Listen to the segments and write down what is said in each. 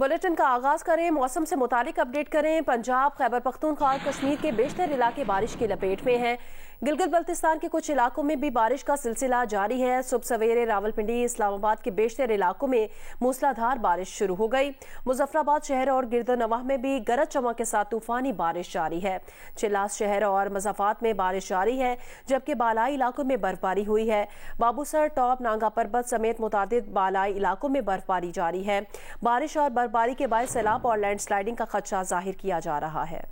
Bulletin का आगाज करें। मौसम से मुतालिक अपडेट करें। पंजाब, खैबर पख्तूनख्वा, कश्मीर के बेशतर इलाके बारिश की लपेट में हैं। गिलगित बल्तिस्तान के कुछ इलाकों में भी बारिश का सिलसिला जारी है। सुबह सवेरे रावलपिंडी, इस्लामाबाद के बेशतर इलाकों में मूसलाधार बारिश शुरू हो गई। मुजफ्फराबाद शहर और गिरदोनवाह में भी गरज चमक के साथ तूफानी बारिश जारी है। चिल्लास शहर और मज़ाफात में बारिश जारी है, जबकि बालाई इलाकों में बर्फबारी हुई है। बाबूसर, टॉप, नांगा पर्बत समेत मुतादिद बालाई इलाकों में बर्फबारी जारी है। बारिश और बर्फबारी के बाद सैलाब और लैंडस्लाइडिंग का खदशा जाहिर किया जा रहा है।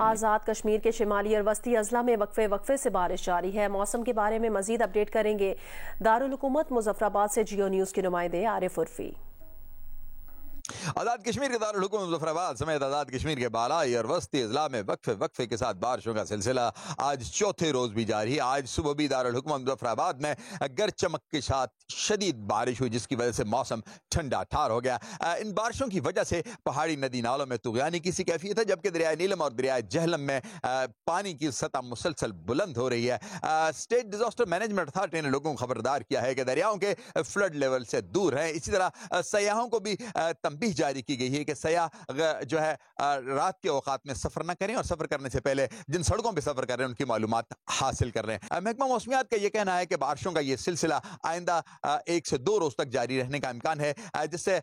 आज़ाद कश्मीर के शिमाली और वस्ती अजला में वक्फे से बारिश जारी है। मौसम के बारे में मजीद अपडेट करेंगे दारुल हुकूमत मुजफ्फराबाद से जियो न्यूज़ के नुमाइंदे आरिफ उर्फी। आज़ाद कश्मीर के दारुल हुकूमत मुजफ्फराबाद समेत आज़ाद कश्मीर के बालाई और वस्ती अजला में वक्फे के साथ बारिशों का सिलसिला आज चौथे रोज भी जारी है। आज सुबह भी दारुल हुकूमत मुजफ्फराबाद में गरज चमक के साथ शदीद बारिश हुई, जिसकी वजह से मौसम ठंडा ठार हो गया। इन बारिशों की वजह से पहाड़ी नदी नालों में तुग़यानी की सी कैफियत है, जबकि दरियाए नीलम और दरियाए जहलम में पानी की सतह मुसलसल बुलंद हो रही है। स्टेट डिजास्टर मैनेजमेंट अथॉरिटी ने लोगों को खबरदार किया है कि दरियाओं के फ्लड लेवल से दूर हैं। इसी तरह सयाहों को भी तंबीह जारी की गई है कि सयाह जो है रात के औकात में सफर न करें और सफर करने से पहले जिन सड़कों पर सफर कर रहे हैं उनकी मालूमात हासिल कर रहे हैं। महकमा मौसमियात का यह कहना है कि बारिशों का यह सिलसिला आइंदा 1 से 2 रोज तक जारी रहने का इम्कान है, जिससे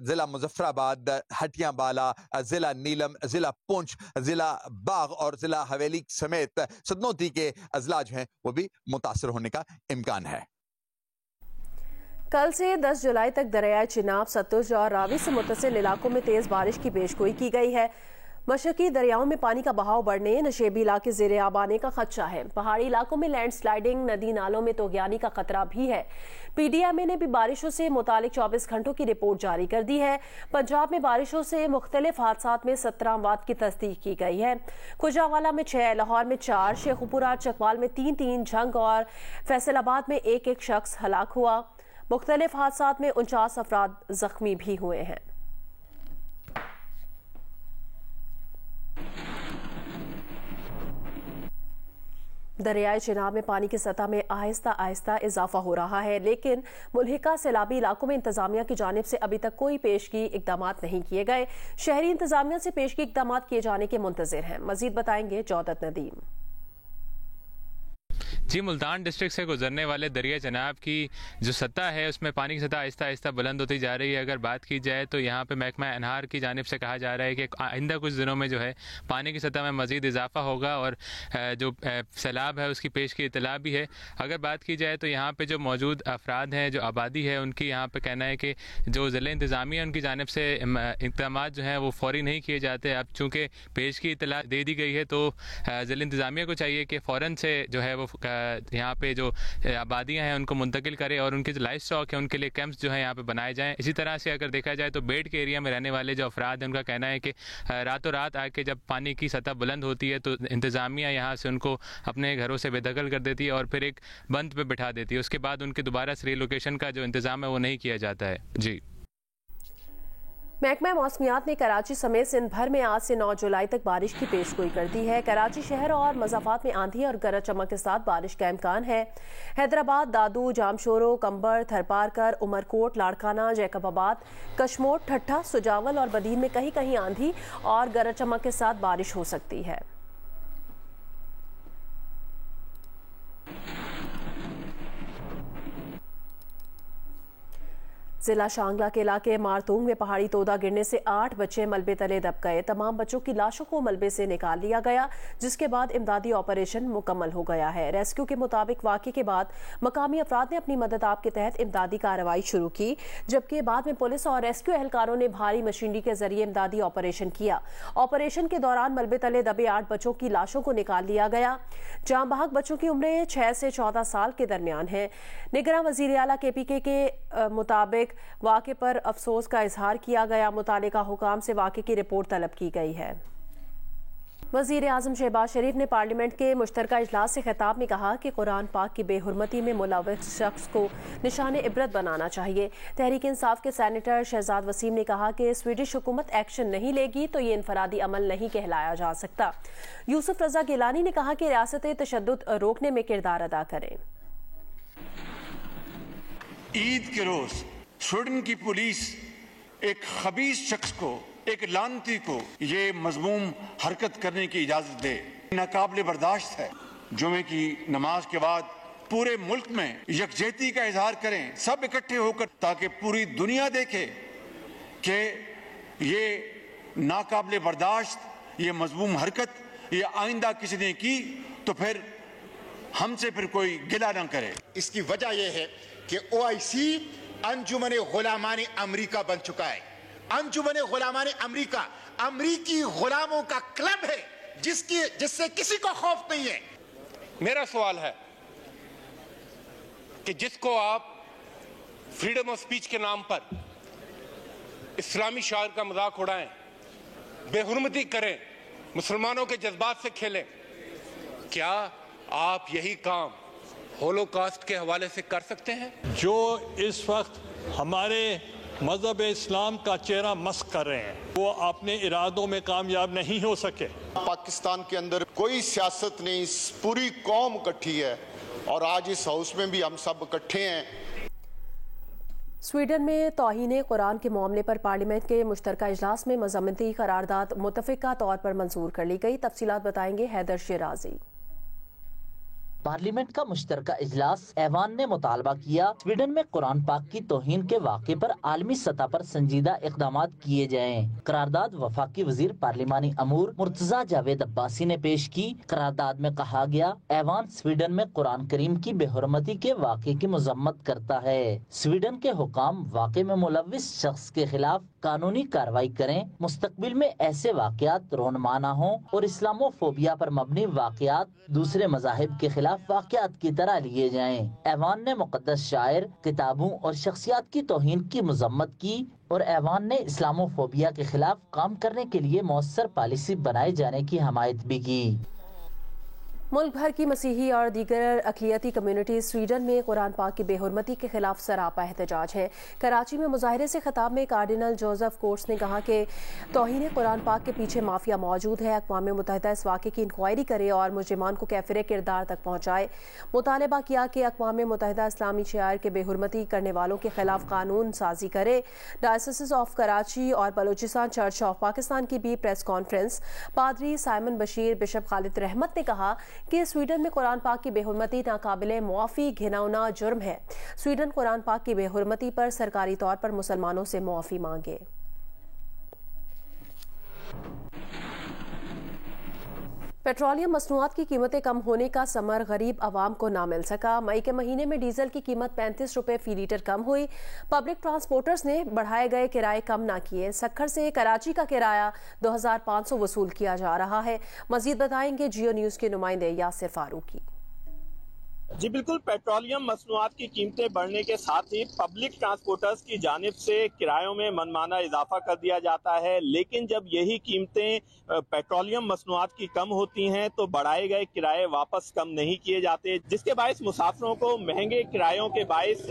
जिला मुजफ्फराबाद, हटिया बाला, जिला नीलम, जिला पुंछ, जिला बाग और जिला हवेली समेत सदनोती के अजला जो हैं वो भी मुतासर होने का इम्कान है। कल से 10 जुलाई तक दरियाए चिनाब, सतलुज और रावी से मुत्तसिल इलाकों में तेज बारिश की पेशगोई की गई है। मशरकी दरियाओं में पानी का बहाव बढ़ने, नशेबी इलाके ज़ेरे आब आने का खदशा है। पहाड़ी इलाकों में लैंडस्लाइडिंग, नदी नालों में तोगयानी का खतरा भी है। PDMA ने भी बारिशों से मुतालिक 24 घंटों की रिपोर्ट जारी कर दी है। पंजाब में बारिशों से मुख्तलिफ हादसात में 17 अमवात की तस्दीक की गई है। खुजावाला में 6, लाहौर में 4, शेखुपुरा चकवाल में 3, झंग और फैसलाबाद में 1 शख्स हलाक हुआ। मुख्तलिफ हादसात में 49 अफराद जख्मी भी हुए हैं। दरियाए चिनाब में पानी की सतह में आहिस्ता आहिस्ता इजाफा हो रहा है, लेकिन मुल्हिका सैलाबी इलाकों में इंतजामिया की जानिब से अभी तक कोई पेशगी इकदामात नहीं किए गए। शहरी इंतजामिया से पेशगी इकदामात किए जाने के मुंतजिर हैं। मजीद बताएंगे जौदत नदीम। जी, मुल्तान डिस्ट्रिक्ट से गुजरने वाले दरिया चिनाब की जो सतह है उसमें पानी की सतह आहिस्ता आहिस्ता बुलंद होती जा रही है। अगर बात की जाए तो यहाँ पे महकमा अनहार की जानिब से कहा जा रहा है कि आइंदा कुछ दिनों में जो है पानी की सतह में मज़ीद इजाफा होगा और जो सैलाब है उसकी पेश की इतला भी है। अगर बात की जाए तो यहाँ पर जो मौजूद अफराद हैं, जो आबादी है, उनकी यहाँ पर कहना है कि जो ज़िले इंतज़ामिया उनकी जानिब से इक़दामात जो हैं वो फ़ौरी नहीं किए जाते। अब चूँकि पेश की इतला दे दी गई है तो ज़िले इंतज़ामिया को चाहिए कि फ़ौरन से जो है वो यहाँ पे जो आबादियाँ हैं उनको मुंतकिल करें और उनके जो लाइफ स्टॉक है उनके लिए कैंप्स जो है यहाँ पे बनाए जाएं। इसी तरह से अगर देखा जाए तो बेड के एरिया में रहने वाले जो अफराद हैं उनका कहना है कि रातों रात आके जब पानी की सतह बुलंद होती है तो इंतज़ामिया यहाँ से उनको अपने घरों से बेदखल कर देती है और फिर एक बंद पे बिठा देती है। उसके बाद उनके दोबारा से रिलोकेशन का जो इंतज़ाम है वो नहीं किया जाता है। जी, महकमा मौसमियात ने कराची समेत सिंध भर में आज से 9 जुलाई तक बारिश की पेशगोई कर दी है। कराची शहर और मज़ाफात में आंधी और गरज चमक के साथ बारिश का इम्कान है। हैदराबाद, दादू, जामशोरो, कंबर, थरपारकर, उमरकोट, लाड़काना, जैकबाबाद, कशमोट, ठट्ठा, सुजावल और बदीन में कहीं कहीं आंधी और गरज चमक के साथ बारिश हो सकती है। जिला शांगला के इलाके मारतूंग में पहाड़ी तोदा गिरने से 8 बच्चे मलबे तले दब गए। तमाम बच्चों की लाशों को मलबे से निकाल लिया गया, जिसके बाद इमदादी ऑपरेशन मुकम्मल हो गया है। रेस्क्यू के मुताबिक वाक़े के बाद मकामी अफराद ने अपनी मदद आप के तहत इमदादी कार्रवाई शुरू की, जबकि बाद में पुलिस और रेस्क्यू एहलकारों ने भारी मशीनरी के जरिए इमदादी ऑपरेशन किया। ऑपरेशन के दौरान मलबे तले दबे 8 बच्चों की लाशों को निकाल लिया गया। जाम बहक बच्चों की उम्रें 6 से 14 साल के दरमियान है। निगरान वज़ीर आला KPK के मुताबिक वाक़े पर अफसोस का इजहार किया गया। मुतालिका हुकाम से वाक़े की रिपोर्ट तलब की गई है। वज़ीर आज़म शहबाज शरीफ ने पार्लियामेंट के मुश्तरका इजलास से खिताब में कहा कि कुरान पाक की बेहुरमती में मुलव्वस शख्स को निशान इबरत बनाना चाहिए। तहरीक इंसाफ के सेनेटर शहजाद वसीम ने कहा कि स्वीडिश हुकूमत एक्शन नहीं लेगी तो ये इनफरादी अमल नहीं कहलाया जा सकता। यूसुफ रजा गिलानी ने कहा कि रियासतें तशद्दुद रोकने में किरदार अदा करें। ईद के रोज स्वीडन की पुलिस एक खबीस शख्स को, एक लानती को ये मजमूम हरकत करने की इजाजत दे, नाकाबिले बर्दाश्त है। जुमे की नमाज के बाद पूरे मुल्क में यकजहती का इजहार करें, सब इकट्ठे होकर, ताकि पूरी दुनिया देखे कि ये नाकाबिले बर्दाश्त, ये मजमूम हरकत, ये आइंदा किसी ने की तो फिर हमसे फिर कोई गिला ना करे। इसकी वजह यह है कि ओआईसी अंजुमन गुलामानी अमरीका बन चुका है। अंजुमन गुलामानी अमरीका अमरीकी गुलामों का क्लब है, जिससे किसी को खौफ नहीं है। मेरा सवाल है कि जिसको आप फ्रीडम ऑफ स्पीच के नाम पर इस्लामी शायर का मजाक उड़ाएं, बेहुरमती करें, मुसलमानों के जज्बात से खेलें, क्या आप यही काम होलोकॉस्ट के हवाले से कर सकते हैं? जो इस वक्त हमारे मजहब इस्लाम का चेहरा मस्क कर रहे हैं, वो अपने इरादों में कामयाब नहीं हो सके। पाकिस्तान के अंदर कोई सियासत नहीं, पूरी कौम इकट्ठी है और आज इस हाउस में भी हम सब इकट्ठे हैं। स्वीडन में तौहीन कुरान के मामले पर पार्लियामेंट के मुश्तरका इजलास में मज़म्मती करारदाद मुतफ़िका तौर पर मंजूर कर ली गई। तफसीलात बताएंगे हैदर शिराजी। पार्लियामेंट का मुश्तरका इजलास ऐवान ने मुतालबा किया स्वीडन में कुरान पाक की तौहीन के वाक़े पर आलमी सतह पर संजीदा इक़दामात किए जाएं। करारदाद वफाकी वजीर पार्लिमानी अमूर मुर्तजा जावेद अब्बासी ने पेश की। करारदाद में कहा गया, ऐवान स्वीडन में कुरान करीम की बेहुरमती के वाक़े की मजम्मत करता है। स्वीडन के हुकाम वाक़े में मुलव्विस शख्स के खिलाफ कानूनी कार्रवाई करें, मुस्तकबिल में ऐसे वाक़यात रोनमाना हों और इस्लामोफोबिया पर मबनी वाक़यात दूसरे मज़ाहिब के खिलाफ वाक़यात की तरह लिए जाएं। ऐवान ने मुक़द्दस शायर, किताबों और शख्सियात की तौहीन की मज़म्मत की और ऐवान ने इस्लामोफोबिया के खिलाफ काम करने के लिए मौसर पॉलिसी बनाए जाने की हमायत भी की। मुल्क भर की मसीही और दीगर अक़लियती कम्युनिटी स्वीडन में कुरान पाक की बेहुरमती के खिलाफ सरापा एहतजाज है। कराची में मुजाहिरे से खिताब में कार्डिनल जोसेफ कोर्ट्स ने कहा कि तौहीन कुरान पाक के पीछे माफिया मौजूद है। अक़वाम मुत्तहिदा इस वाक़े की इंक्वायरी करे और मुजरिमान को कैफ़िर किरदार तक पहुँचाए। मुतालबा किया कि अक़वाम मुत्तहिदा इस्लामी शियार के बेहुरमती करने वालों के खिलाफ कानून साजी करे। डायसिस ऑफ कराची और बलूचिस्तान चर्च ऑफ पाकिस्तान की भी प्रेस कॉन्फ्रेंस। पादरी साइमन बशीर बिशप खालिद रहमत ने कहा कि स्वीडन में कुरान पाक की बेहुरमती नाकाबिले मुआफ़ी घिनौना जुर्म है। स्वीडन कुरान पाक की बेहुरमती पर सरकारी तौर पर मुसलमानों से मुआफ़ी मांगे। पेट्रोलियम मसनूआत की कीमतें कम होने का समर गरीब आवाम को ना मिल सका। मई के महीने में डीजल की कीमत 35 रुपए फी लीटर कम हुई। पब्लिक ट्रांसपोर्टर्स ने बढ़ाए गए किराए कम ना किए। सक्खर से कराची का किराया 2500 वसूल किया जा रहा है। मजीद बताएंगे जियो न्यूज के नुमाइंदे यासिर फारूकी। जी बिल्कुल, पेट्रोलियम मसनूआत की कीमतें बढ़ने के साथ ही पब्लिक ट्रांसपोर्टर्स की जानिब से किरायों में मनमाना इजाफा कर दिया जाता है, लेकिन जब यही कीमतें पेट्रोलियम मसनूआत की कम होती हैं तो बढ़ाए गए किराए वापस कम नहीं किए जाते, जिसके बायस मुसाफिरों को महंगे किरायों के बायस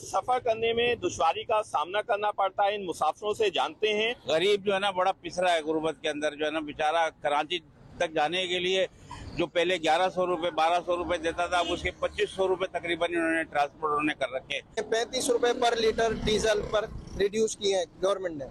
सफर करने में दुश्वारी का सामना करना पड़ता है। इन मुसाफिरों से जानते हैं। गरीब जो है ना बड़ा पिसरा है गुर्बत के अंदर, जो है ना बेचारा कराची तक जाने के लिए जो पहले 1100 रुपए 1200 रुपए देता था, अब उसके 2500 रुपए तकरीबन इन्होंने ट्रांसपोर्ट ने कर रखे। 35 रुपए पर लीटर डीजल पर रिड्यूस किए हैं गवर्नमेंट ने,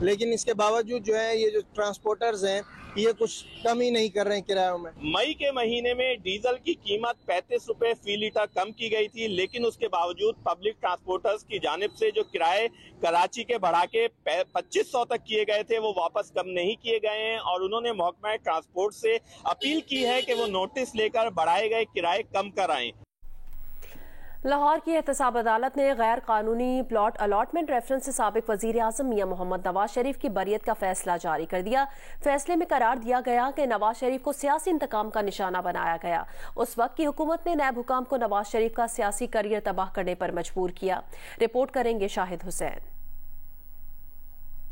लेकिन इसके बावजूद जो है ये जो ट्रांसपोर्टर्स हैं ये कुछ कम ही नहीं कर रहे हैं किरायों में। मई के महीने में डीजल की कीमत 35 रुपए फी लीटर कम की गई थी, लेकिन उसके बावजूद पब्लिक ट्रांसपोर्टर्स की जानिब से जो किराए कराची के बढ़ा के 2500 तक किए गए थे वो वापस कम नहीं किए गए हैं और उन्होंने महकमा ट्रांसपोर्ट से अपील की है कि वो नोटिस लेकर बढ़ाए गए किराए कम कराएं। लाहौर की एहतसाब अदालत ने गैर कानूनी प्लॉट अलॉटमेंट रेफरेंस से साबिक वजीर आजम मियां मोहम्मद नवाज शरीफ की बरियत का फैसला जारी कर दिया। फैसले में करार दिया गया कि नवाज शरीफ को सियासी इंतकाम का निशाना बनाया गया। उस वक्त की हुकूमत ने नैब हुकाम को नवाज शरीफ का सियासी करियर तबाह करने पर मजबूर किया। रिपोर्ट करेंगे शाहिद हुसैन।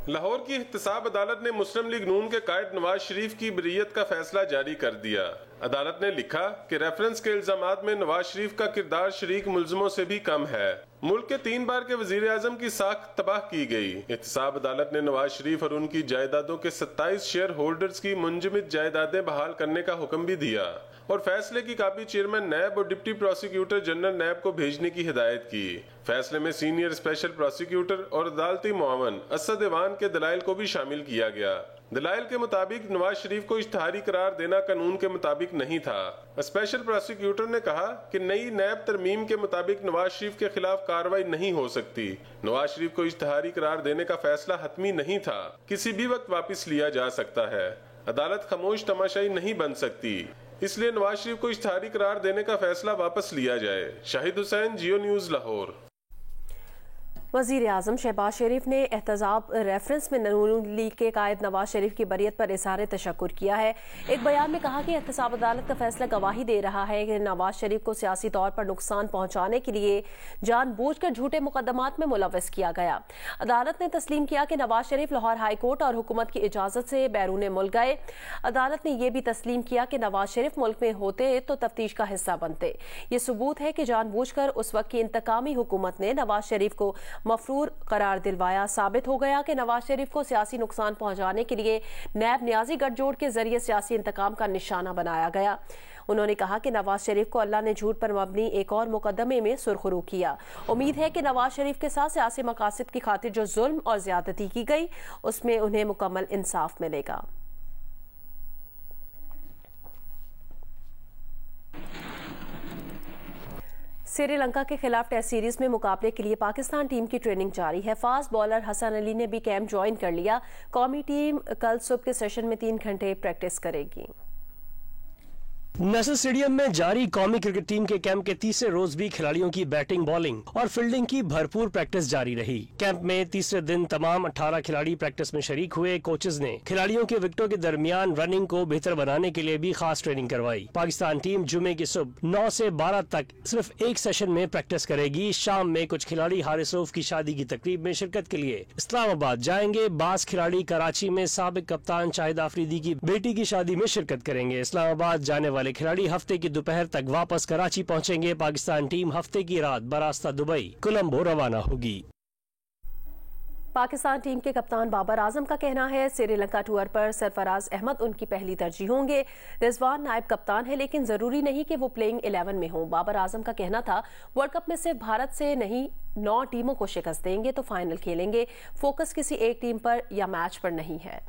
लाहौर की एहतसाब अदालत ने मुस्लिम लीग नून के कायद नवाज शरीफ की बरियत का फैसला जारी कर दिया। अदालत ने लिखा कि रेफरेंस के इल्जामात में नवाज शरीफ का किरदार शरीक मुल्ज़िमों से भी कम है। मुल्क के 3 बार के वजीर आजम की साख तबाह की गई। एहतसाब अदालत ने नवाज शरीफ और उनकी जायदादों के 27 शेयर होल्डर्स की मुंजमद जायदादें बहाल करने का हुक्म भी दिया। और फैसले की कापी चेयरमैन नैब और डिप्टी प्रोसिक्यूटर जनरल नैब को भेजने की हिदायत की। फैसले में सीनियर स्पेशल प्रोसिक्यूटर और अदालती मुआवन असद ऐवान के दलाइल को भी शामिल किया गया। दलाइल के मुताबिक नवाज शरीफ को इश्तिहारी करार देना कानून के मुताबिक नहीं था। स्पेशल प्रोसिक्यूटर ने कहा कि नई नैब तरमीम के मुताबिक नवाज शरीफ के खिलाफ कार्रवाई नहीं हो सकती। नवाज शरीफ को इश्तिहारी करार देने का फैसला हतमी नहीं था, किसी भी वक्त वापस लिया जा सकता है। अदालत खामोश तमाशाई नहीं बन सकती, इसलिए नवाज शरीफ को इश्तिहारी करार देने का फैसला वापस लिया जाए। शाहिद हुसैन, जियो न्यूज, लाहौर। वज़ीर आज़म शहबाज शरीफ ने एहतजाब रेफरेंस में नून लीग के कायद नवाज शरीफ की बरियत पर इज़हार तशक्कुर किया है। एक बयान में कहा कि एहतसाब अदालत का फैसला गवाही दे रहा है कि नवाज शरीफ को सियासी तौर पर नुकसान पहुंचाने के लिए जानबूझकर झूठे मुकदमात में मुलव्वस किया गया। अदालत ने तस्लीम किया कि नवाज शरीफ लाहौर हाई कोर्ट और हुकूमत की इजाज़त से बैरून मुल्क गए। अदालत ने यह भी तस्लीम किया कि नवाज शरीफ मुल्क में होते तो तफ्तीश का हिस्सा बनते। ये सबूत है कि जानबूझकर उस वक्त की इंतकामी हुकूमत ने नवाज शरीफ को मफरूर करार दिलवाया। साबित हो गया कि नवाज शरीफ को सियासी नुकसान पहुंचाने के लिए नैब न्याजी गठजोड़ के जरिए सियासी इंतकाम का निशाना बनाया गया। उन्होंने कहा कि नवाज शरीफ को अल्लाह ने झूठ पर मबनी एक और मुकदमे में सुरखरू किया। उम्मीद है कि नवाज शरीफ के साथ सियासी मकासद की खातिर जो जुल्म और ज्यादती की गई उसमें उन्हें मुकम्मल इंसाफ मिलेगा। श्रीलंका के खिलाफ टेस्ट सीरीज में मुकाबले के लिए पाकिस्तान टीम की ट्रेनिंग जारी है। फास्ट बॉलर हसन अली ने भी कैंप ज्वाइन कर लिया। कौमी टीम कल सुबह के सेशन में 3 घंटे प्रैक्टिस करेगी। नेशनल स्टेडियम में जारी कौमी क्रिकेट टीम के कैंप के तीसरे रोज भी खिलाड़ियों की बैटिंग, बॉलिंग और फील्डिंग की भरपूर प्रैक्टिस जारी रही। कैंप में तीसरे दिन तमाम 18 खिलाड़ी प्रैक्टिस में शरीक हुए। कोचेज ने खिलाड़ियों के विकेटों के दरमियान रनिंग को बेहतर बनाने के लिए भी खास ट्रेनिंग करवाई। पाकिस्तान टीम जुमे की सुबह 9 से 12 तक सिर्फ एक सेशन में प्रैक्टिस करेगी। शाम में कुछ खिलाड़ी हारिस रऊफ की शादी की तकरीब में शिरकत के लिए इस्लामाबाद जाएंगे। बास खिलाड़ी कराची में साबिक कप्तान शाहिद आफरीदी की बेटी की शादी में शिरकत करेंगे। इस्लामाबाद जाने वाले खिलाड़ी हफ्ते की दोपहर तक वापस कराची पहुंचेंगे। पाकिस्तान टीम हफ्ते की रात बरास्ता दुबई कोलंबो रवाना होगी। पाकिस्तान टीम के कप्तान बाबर आजम का कहना है श्रीलंका टूर पर सरफराज अहमद उनकी पहली तरजीह होंगे। रिजवान नायब कप्तान है, लेकिन जरूरी नहीं कि वो प्लेइंग 11 में हों। बाबर आजम का कहना था वर्ल्ड कप में सिर्फ भारत से नहीं 9 टीमों को शिकस्त देंगे तो फाइनल खेलेंगे। फोकस किसी एक टीम पर या मैच पर नहीं है।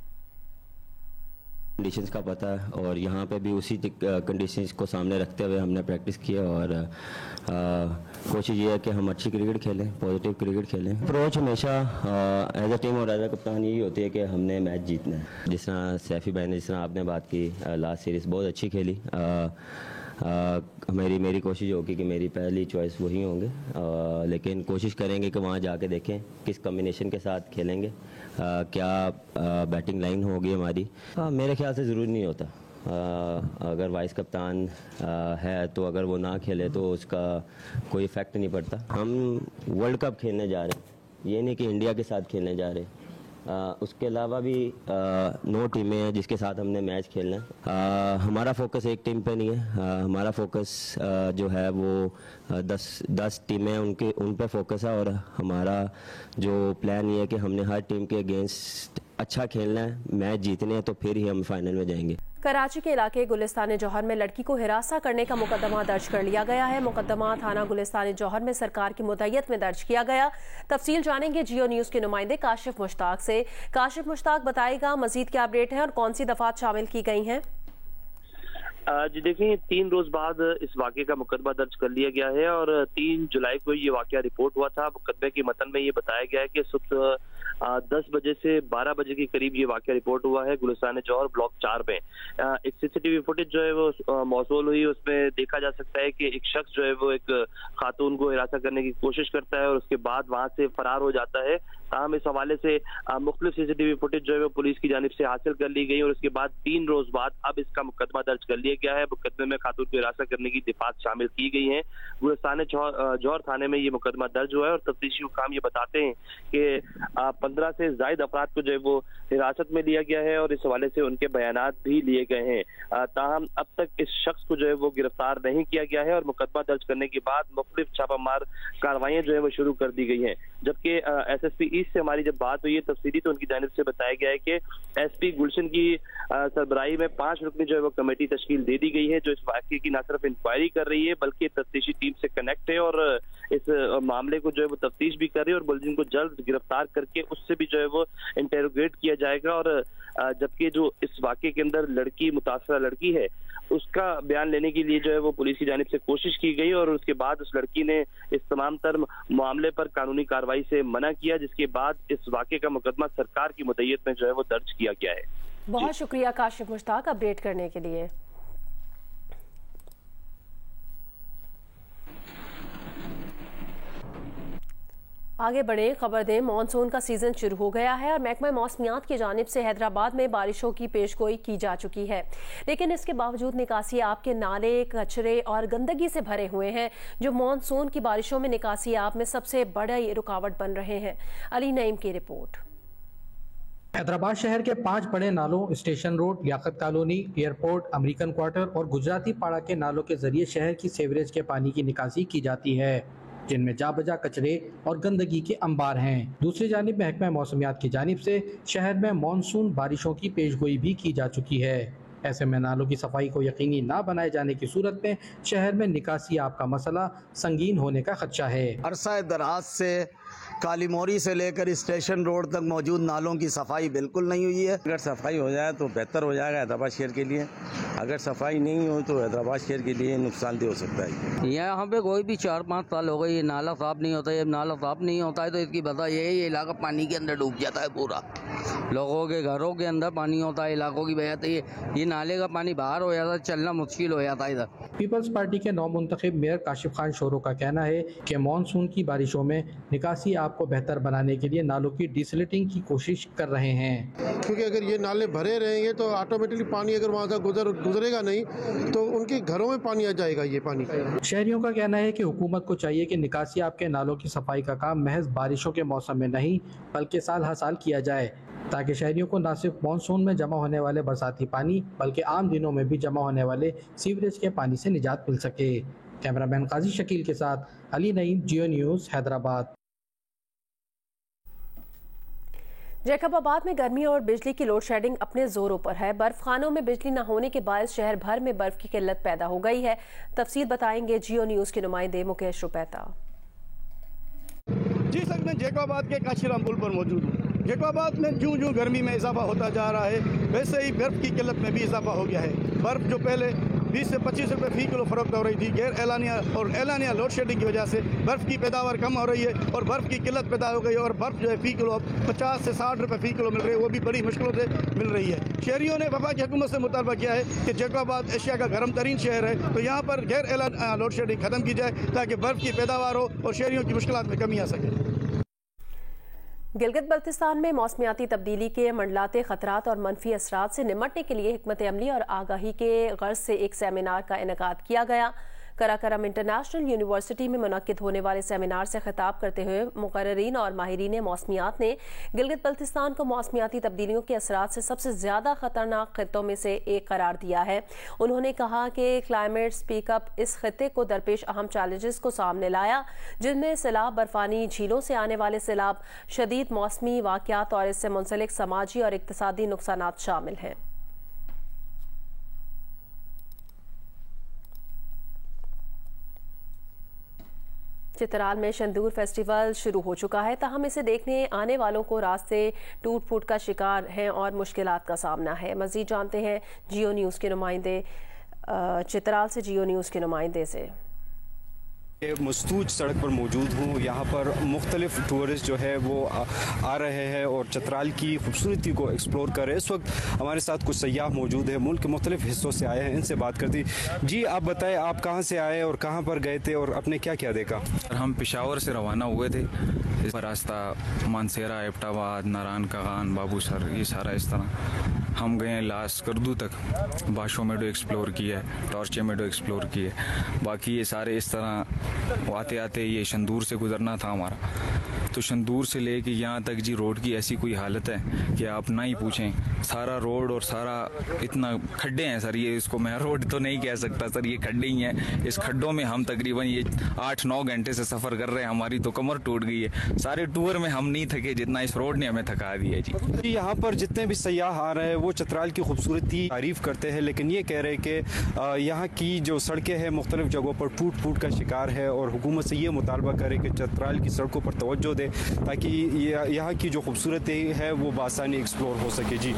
कंडीशंस का पता है और यहाँ पे भी उसी कंडीशंस को सामने रखते हुए हमने प्रैक्टिस किया और कोशिश ये है कि हम अच्छी क्रिकेट खेलें, पॉजिटिव क्रिकेट खेलें। अप्रोच हमेशा एज अ टीम और एज अ कप्तान यही होती है कि हमने मैच जीतना है। जिस तरह सैफी भाई ने, जिस तरह आपने बात की, लास्ट सीरीज बहुत अच्छी खेली। मेरी कोशिश होगी कि मेरी पहली चॉइस वही होंगे, लेकिन कोशिश करेंगे कि वहाँ जाके देखें किस कम्बिनेशन के साथ खेलेंगे, क्या बैटिंग लाइन होगी हमारी। मेरे ख्याल से ज़रूरी नहीं होता। अगर वाइस कप्तान है तो अगर वो ना खेले तो उसका कोई इफेक्ट नहीं पड़ता। हम वर्ल्ड कप खेलने जा रहे हैं, ये नहीं कि इंडिया के साथ खेलने जा रहे हैं। उसके अलावा भी 9 टीमें हैं जिसके साथ हमने मैच खेलना है। हमारा फोकस एक टीम पे नहीं है, हमारा फोकस जो है वो 10 टीमें हैं उन पे फोकस है और हमारा जो प्लान ये है कि हमने हर टीम के अगेंस्ट अच्छा खेलना है, मैच जीतने हैं, तो फिर ही हम फाइनल में जाएंगे। कराची के इलाके गुलिस्तान जौहर में लड़की को हिरासत करने का मुकदमा दर्ज कर लिया गया है। मुकदमा थाना गुलिस्तान जौहर में सरकार की मुद्दत में दर्ज किया गया। तफसील जानेंगे जियो न्यूज के नुमाइंदे काशिफ मुश्ताक से। काशिफ मुश्ताक, बताएगा मजीद क्या अपडेट है और कौन सी दफात शामिल की गई हैं? जी देखिए, 3 रोज बाद इस वाक़े का मुकदमा दर्ज कर लिया गया है और 3 जुलाई को ये वाक़या रिपोर्ट हुआ था। मुकदमे के मतन में ये बताया गया है कि सुबह 10 बजे से 12 बजे के करीब ये वाक़या रिपोर्ट हुआ है गुलिस्तान जौहर ब्लॉक 4 में। एक सीसीटीवी फुटेज जो है वो मौसूल हुई, उसमें देखा जा सकता है कि एक शख्स जो है वो एक खातून को हिरासत करने की कोशिश करता है और उसके बाद वहां से फरार हो जाता है। ताहम इस हवाले से मुख्तलिफ सीसीटीवी फुटेज जो है वो पुलिस की जानिब से हासिल कर ली गई और उसके बाद 3 रोज बाद अब इसका मुकदमा दर्ज कर लिया गया है। मुकदमे में खातून को हिरासत करने की दिफात शामिल की गई है। गुलिस्तान जौहर थाने में ये मुकदमा दर्ज हुआ है और तफ्तीशी हुकाम ये बताते हैं कि 15 से ज्यादा अफराद को जो है वो हिरासत में लिया गया है और इस हवाले से उनके बयानात भी लिए गए हैं। ताहम अब तक इस शख्स को जो है वो गिरफ्तार नहीं किया गया है और मुकदमा दर्ज करने के बाद मुख्तलिफ छापामार कार्रवाइयां जो है वो शुरू कर दी गई हैं। जबकि SSP पुलिस से हमारी जब बात हुई है तफसीली, तो उनकी जानिब से बताया गया है कि SP गुलशन की सरबराही में 5 रुकनी जो है वो कमेटी तश्कील दे दी गई है, जो इस वाक़े की न सिर्फ इंक्वायरी कर रही है बल्कि तफ्तीशी टीम से कनेक्ट है और इस मामले को जो है वो तफ्तीश भी कर रही है और मुलजिम को जल्द गिरफ्तार करके उससे भी जो है वो इंटेरोगेट किया जाएगा। और जबकि जो इस वाक़े के अंदर मुतासरा लड़की है उसका बयान लेने के लिए जो है वो पुलिस की जानिब से कोशिश की गई और उसके बाद उस लड़की ने इस तमाम तर मामले पर कानूनी कार्रवाई से मना किया, जिसके बाद इस वाक़े का मुकदमा सरकार की मुद्दत में जो है वो दर्ज किया गया है। बहुत शुक्रिया काशिफ मुश्ताक अपडेट करने के लिए। आगे बढ़े, खबर दें, मानसून का सीजन शुरू हो गया है और महकमा मौसमियात की जानिब से हैदराबाद में बारिशों की पेशगोई की जा चुकी है, लेकिन इसके बावजूद निकासी आब के नाले कचरे और गंदगी से भरे हुए हैं, जो मानसून की बारिशों में निकासी आब में सबसे बड़ी रुकावट बन रहे हैं। अली नईम की रिपोर्ट। हैदराबाद शहर के 5 बड़े नालों station road, Liaquat colony, airport, American quarter और गुजराती पाड़ा के नालों के जरिए शहर की सीवरेज के पानी की निकासी की जाती है, जिनमें जा बजा कचरे और गंदगी के अंबार हैं। दूसरी जानिब महकमा मौसमियात की जानिब से शहर में मानसून बारिशों की पेशगोई भी की जा चुकी है। ऐसे में नालों की सफाई को यकीनी ना बनाए जाने की सूरत में शहर में निकासी आब का मसला संगीन होने का खदशा है। अरसा दराज से काली मोरी से लेकर स्टेशन रोड तक मौजूद नालों की सफाई बिल्कुल नहीं हुई है। अगर सफाई हो जाए तो बेहतर हो जाएगा हैदराबाद शहर के लिए, अगर सफाई नहीं हो तो हैदराबाद शहर के लिए नुकसानदेह हो सकता है। यहाँ पे कोई भी 4-5 साल हो गए ये नाला साफ नहीं होता है। नाला साफ नहीं होता है तो इसकी वजह ये है, ये इलाका पानी के अंदर डूब जाता है, पूरा लोगों के घरों के अंदर पानी होता है, इलाकों की वजह से ये नाले का पानी बाहर हो जाता है, चलना मुश्किल हो जाता है इधर। पीपल्स पार्टी के नौमुंतखब मेयर काशिफ खान शोरो का कहना है कि मानसून की बारिशों में निकासी आपको बेहतर बनाने के लिए नालों की डिसलेटिंग की कोशिश कर रहे हैं, क्योंकि अगर ये नाले भरे रहेंगे तो ऑटोमेटिकली पानी अगर वहाँ से गुजरेगा नहीं तो उनके घरों में पानी आ जाएगा। ये पानी शहरियों का कहना है कि हुकूमत को चाहिए कि निकासी आपके नालों की सफाई का काम महज बारिशों के मौसम में नहीं बल्कि साल हर साल किया जाए, ताकि शहरियों को न सिर्फ मानसून में जमा होने वाले बरसाती पानी बल्कि आम दिनों में भी जमा होने वाले सीवरेज के पानी से निजात मिल सके। कैमरामैन काजी शकील के साथ अली नईम, जियो न्यूज़, हैदराबाद। जैकबाबाद में गर्मी और बिजली की लोड शेडिंग अपने जोरों पर है। बर्फ खानों में बिजली न होने के बायस शहर भर में बर्फ की किल्लत पैदा हो गई है। तफसील बताएंगे जियो न्यूज़ के नुमाइंदे मुकेश रुपैता। जी सर, मैं जैकबाबाद के काशीराम पुल पर मौजूद हूँ। जैकबाबाद में जूं जूं गर्मी में इजाफा होता जा रहा है, वैसे ही बर्फ़ की किल्लत में भी इजाफा हो गया है। बर्फ़ जो पहले 20 से 25 रुपये फी किलो फरोख्त हो रही थी, गैर एलानिया और एलानिया लोड शेडिंग की वजह से बर्फ़ की पैदावार कम हो रही है और बर्फ़ की किल्लत पैदा हो गई और बर्फ़ जो है फी किलो अब 50 से 60 रुपये फी किलो मिल रही है, वो भी बड़ी मुश्किलों से मिल रही है। शहरियों ने वफाकी हुकूमत से मुतालबा किया है कि जैकबाबाद एशिया का गर्म तरीन शहर है, तो यहाँ पर गैर एलानिया लोड शेडिंग ख़त्म की जाए ताकि बर्फ़ की पैदावार हो और शहरियों की मुश्किलात में कमी आ सके। गिलगित बल्तिस्तान में मौसमियाती तब्दीली के मंडलाते खतरात और मनफी असरात से निमटने के लिए हिकमत अमली और आगाही के गर्ज से एक सेमिनार का इनेकाद किया गया। कराकरम इंटरनेशनल यूनिवर्सिटी में मुनक्किद होने वाले सेमिनार से खिताब करते हुए मुकर्ररीन और माहिरीन मौसमियात ने गिलगित बल्तिस्तान को मौसमियाती तब्दीलियों के असरात से सबसे ज़्यादा ख़तरनाक खित्तों में से एक करार दिया है। उन्होंने कहा कि क्लाइमेट स्पीकअप इस खित्ते को दरपेश अहम चैलेंजेस को सामने लाया, जिनमें सैलाब, बर्फानी झीलों से आने वाले सैलाब, शदीद मौसमी वाक़यात और इससे मुंसलिक समाजी और इक़्तिसादी नुकसानात शामिल हैं। चित्राल में शंदूर फेस्टिवल शुरू हो चुका है, ताहम इसे देखने आने वालों को रास्ते टूट फूट का शिकार हैं और मुश्किलात का सामना है। मज़ीद जानते हैं जियो न्यूज़ के नुमाइंदे चित्राल से, जियो न्यूज़ के नुमाइंदे से। मस्तूज सड़क पर मौजूद हूँ। यहाँ पर मुख्तलिफ टूरिस्ट जो है वो आ रहे हैं और चित्राल की खूबसूरती को एक्सप्लोर कर रहे हैं। इस वक्त हमारे साथ कुछ सयाह मौजूद हैं, मुल्क के मुख्तलिफ हिस्सों से आए हैं, इनसे बात करती। जी आप बताएं, आप कहाँ से आए और कहाँ पर गए थे और आपने क्या क्या देखा? हम पेशावर से रवाना हुए थे। इस रास्ता मानसेरा, एबटाबाद, नारायण कागान, बाबूसर, ये सारा इस तरह हम गए लास्ट स्कर्दू तक। बाशो मेडो एक्सप्लोर किया है, टॉर्चे मेडो एक्सप्लोर किए, बाकी ये सारे इस तरह आते आते ये शंदूर से गुजरना था हमारा, तो तो शंदूर से लेके यहाँ तक जी रोड की ऐसी कोई हालत है कि आप ना ही पूछें। सारा रोड और सारा इतना खड्डे हैं सर, ये इसको मैं रोड तो नहीं कह सकता सर, ये खड्डे ही हैं। इस खड्डों में हम तकरीबन ये 8-9 घंटे से सफ़र कर रहे हैं, हमारी तो कमर टूट गई है। सारे टूर में हम नहीं थके जितना इस रोड ने हमें थका दिया जी। यहाँ पर जितने भी सयाह आ रहे हैं वो चतराल की खूबसूरती तारीफ करते हैं, लेकिन ये कह रहे हैं कि यहाँ की जो सड़कें हैं मुख्तलिफ जगहों पर टूट का शिकार है और हुकूमत से ये मुतालबा करे कि चतराल की सड़कों पर तवज्जो दे ताकि यहाँ की जो खूबसूरती है वो बआसानी एक्सप्लोर हो सके जी।